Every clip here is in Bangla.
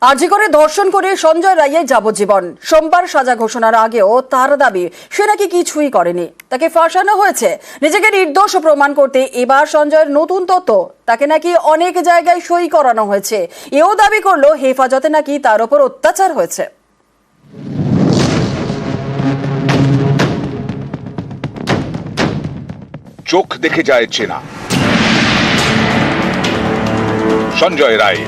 আরজি করে ধর্ষণ করে সঞ্জয় রায়ের যাবজ্জীবন। সোমবার সাজা ঘোষণার আগেও তার দাবি সে নাকি কিছুই করেনি, তাকে ফাঁসানো হয়েছে। নিজেকে নির্দোষ প্রমাণ করতে এবার সঞ্জয়ের নতুন তথ্য, তাকে নাকি অনেক জায়গায় সই করানো হয়েছে। এও দাবি করলো হেফাজতে নাকি তার উপর অত্যাচার হয়েছে। চোখ দেখে যায় চেনা সঞ্জয় রায়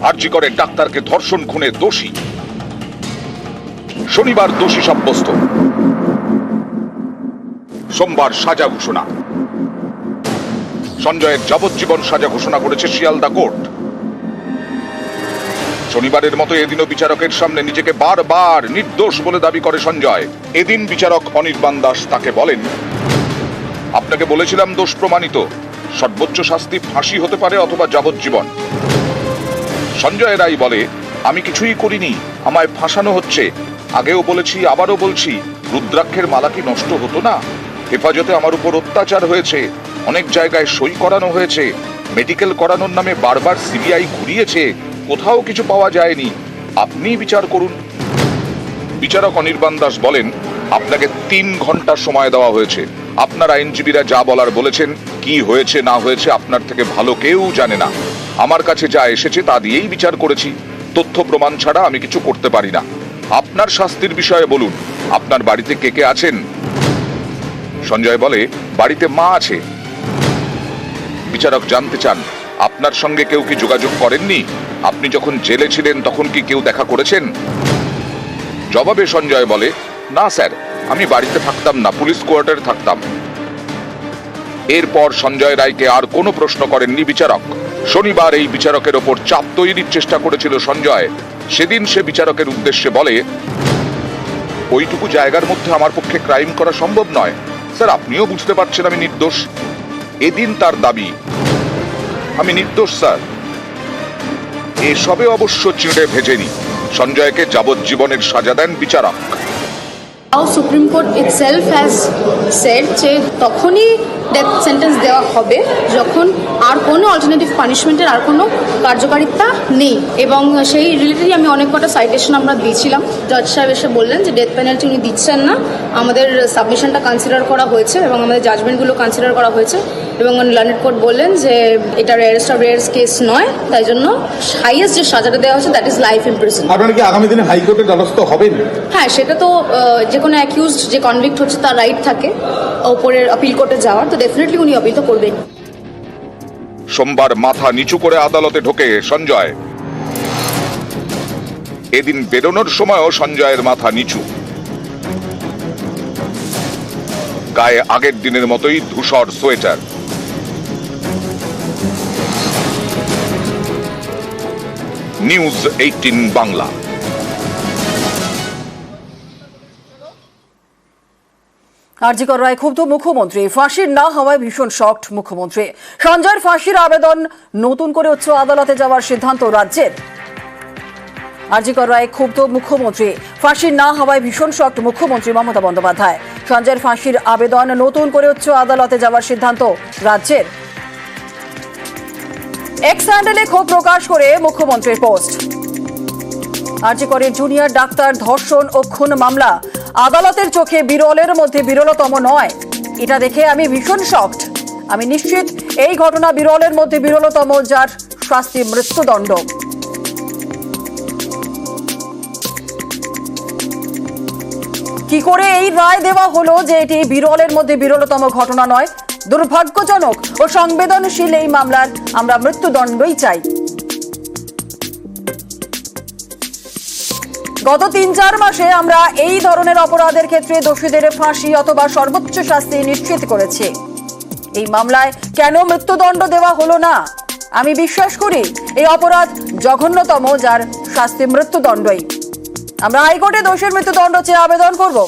আরজি করে ডাক্তারকে ধর্ষণ খুনে দোষী, শনিবার দোষী সাব্যস্ত। সোমবার সাজা ঘোষণা। সঞ্জয়ের যাবজ্জীবন সাজা ঘোষণা করেছে শিয়ালদা কোর্ট। শনিবারের মতো এদিনও বিচারকের সামনে নিজেকে বারবার নির্দোষ বলে দাবি করে সঞ্জয়। এদিন বিচারক অনির্বাণ দাস তাকে বলেন, আপনাকে বলেছিলাম দোষ প্রমাণিত, সর্বোচ্চ শাস্তি ফাঁসি হতে পারে অথবা যাবজ্জীবন। সঞ্জয় রায় বলে, আমি কিছুই করিনি, আমায় ফাঁসানো হচ্ছে। আগেও বলেছি, আবারও বলছি, রুদ্রাক্ষের মালা কি নষ্ট হতো না? হেফাজতে আমার উপর অত্যাচার হয়েছে, অনেক জায়গায় সই করানো হয়েছে, মেডিকেল করানোর নামে বারবার সিবিআই ঘুরিয়েছে, কোথাও কিছু পাওয়া যায়নি। আপনিই বিচার করুন। বিচারক অনির্বাণ দাস বলেন, আপনাকে 3 ঘন্টা সময় দেওয়া হয়েছে। আপনার আইনজীবীরা যা বলার বলেছেন, কি হয়েছে না হয়েছে আপনার থেকে ভালো কেউ জানে না। আমার কাছে যা এসেছে তা দিয়েই বিচার করেছি। তথ্য প্রমাণ ছাড়া আমি কিছু করতে পারি না। আপনার শাস্তির বিষয়ে বলুন, আপনার বাড়িতে কে কে আছেন? সঞ্জয় বলে, বাড়িতে মা আছে। বিচারক জানতে চান, আপনার সঙ্গে কেউ কি যোগাযোগ করেননি? আপনি যখন জেলে ছিলেন তখন কি কেউ দেখা করেছেন? জবাবে সঞ্জয় বলে, না স্যার, আমি বাড়িতে থাকতাম না, পুলিশ কোয়ার্টারে থাকতাম। এরপর সঞ্জয় রায়কে আর কোনো প্রশ্ন করেননি বিচারক। শনিবার এই বিচারকের ওপর চাপ তৈরির চেষ্টা করেছিল সঞ্জয়। সেদিন সে বিচারকের উদ্দেশ্যে বলে, ওইটুকু জায়গার মধ্যে আমার পক্ষে ক্রাইম করা সম্ভব নয় স্যার, আপনিও বুঝতে পারছেন আমি নির্দোষ। এদিন তার দাবি, আমি নির্দোষ স্যার। এসবে অবশ্য চিঁড়ে ভেজেনি। সঞ্জয়কে যাবজ্জীবনের সাজা দেন বিচারক। Supreme court itself has said যে তখনই ডেথ সেন্টেন্স দেওয়া হবে যখন আর কোনো অল্টারনেটিভ পানিশমেন্টের আর কোনো কার্যকারিতা নেই, এবং সেই রিলেটেডই আমি অনেক কটা সাইটেশন আমরা দিয়েছিলাম। জজ সাহেব এসে বললেন যে ডেথ পেনাল্টি উনি দিচ্ছেন না, আমাদের সাবমিশনটা কনসিডার করা হয়েছে এবং আমাদের জাজমেন্টগুলো কনসিডার করা হয়েছে, এবং লার্নেড কোর্ট বললেন যে এটা রেয়ারেস্ট অফ রেয়ার্স কেস নয়, তাই জন্য হাইয়েস্ট যে সাজাটা দেওয়া হচ্ছে দ্যাট ইজ লাইফ ইমপ্রিজন। আপনারা কি আগামী দিনে হাইকোর্টে দ্বারস্থ হবেন? হ্যাঁ, সেটা তো যে কোনো অ্যাকিউজড যে কনভিক্ট হচ্ছে তার রাইট থাকে ওপরের আপিল কোর্টে যাওয়ার, তো ডেফিনেটলি উনি আপিল তো করবেন। সোমবার মাথা নিচু করে আদালতে ঢোকে সঞ্জয়। এদিন বেরোনোর সময়ও সঞ্জয়ের মাথা নিচু, গায়ে আগের দিনের মতোই ধূসর সোয়েটার। নিউজ 18 বাংলা। আরজি কর রায় ক্ষুব্ধ মুখ্যমন্ত্রী, ফাঁসির না হওয়ায় ভীষণ শকড মুখ্যমন্ত্রী। সঞ্জয়ের ফাঁসির আবেদন নতুন করে উচ্চ আদালতে যাওয়ার সিদ্ধান্ত রাজ্যের। আরজি কর রায় ক্ষুব্ধ মুখ্যমন্ত্রী, ফাঁসির না হওয়ায় ভীষণ শকড মুখ্যমন্ত্রী মমতা বন্দ্যোপাধ্যায়। সঞ্জয়ের ফাঁসির আবেদন নতুন করে উচ্চ আদালতে যাওয়ার সিদ্ধান্ত রাজ্যের। এক্স হ্যান্ডেলে ক্ষোভ প্রকাশ করে মুখ্যমন্ত্রীর পোস্ট। আরজি করের জুনিয়র ডাক্তার ধর্ষণ ও খুন মামলা আদালতের চোখে বিরলের মধ্যে বিরলতম নয়, এটা দেখে আমি ভীষণ শকড। আমি নিশ্চিত এই ঘটনা বিরলের মধ্যে বিরলতম, যার শাস্তি মৃত্যুদণ্ড। কি করে এই রায় দেওয়া হলো যে এটি বিরলের মধ্যে বিরলতম ঘটনা নয়? দুর্ভাগ্যজনক ও সংবেদনশীল এই মামলার আমরা মৃত্যুদণ্ডই চাই। গত 3-4 মাসে আমরা এই ধরনের অপরাধের ক্ষেত্রে দোষীদের ফাঁসি অথবা সর্বোচ্চ শাস্তি নিশ্চিত করেছি। এই মামলায় কেন মৃত্যুদণ্ড দেওয়া হলো না? আমি বিশ্বাস করি এই অপরাধ জঘন্যতম, যার শাস্তি মৃত্যুদণ্ডই। আমরা হাইকোর্টে দোষীর মৃত্যুদণ্ড চেয়ে আবেদন করব।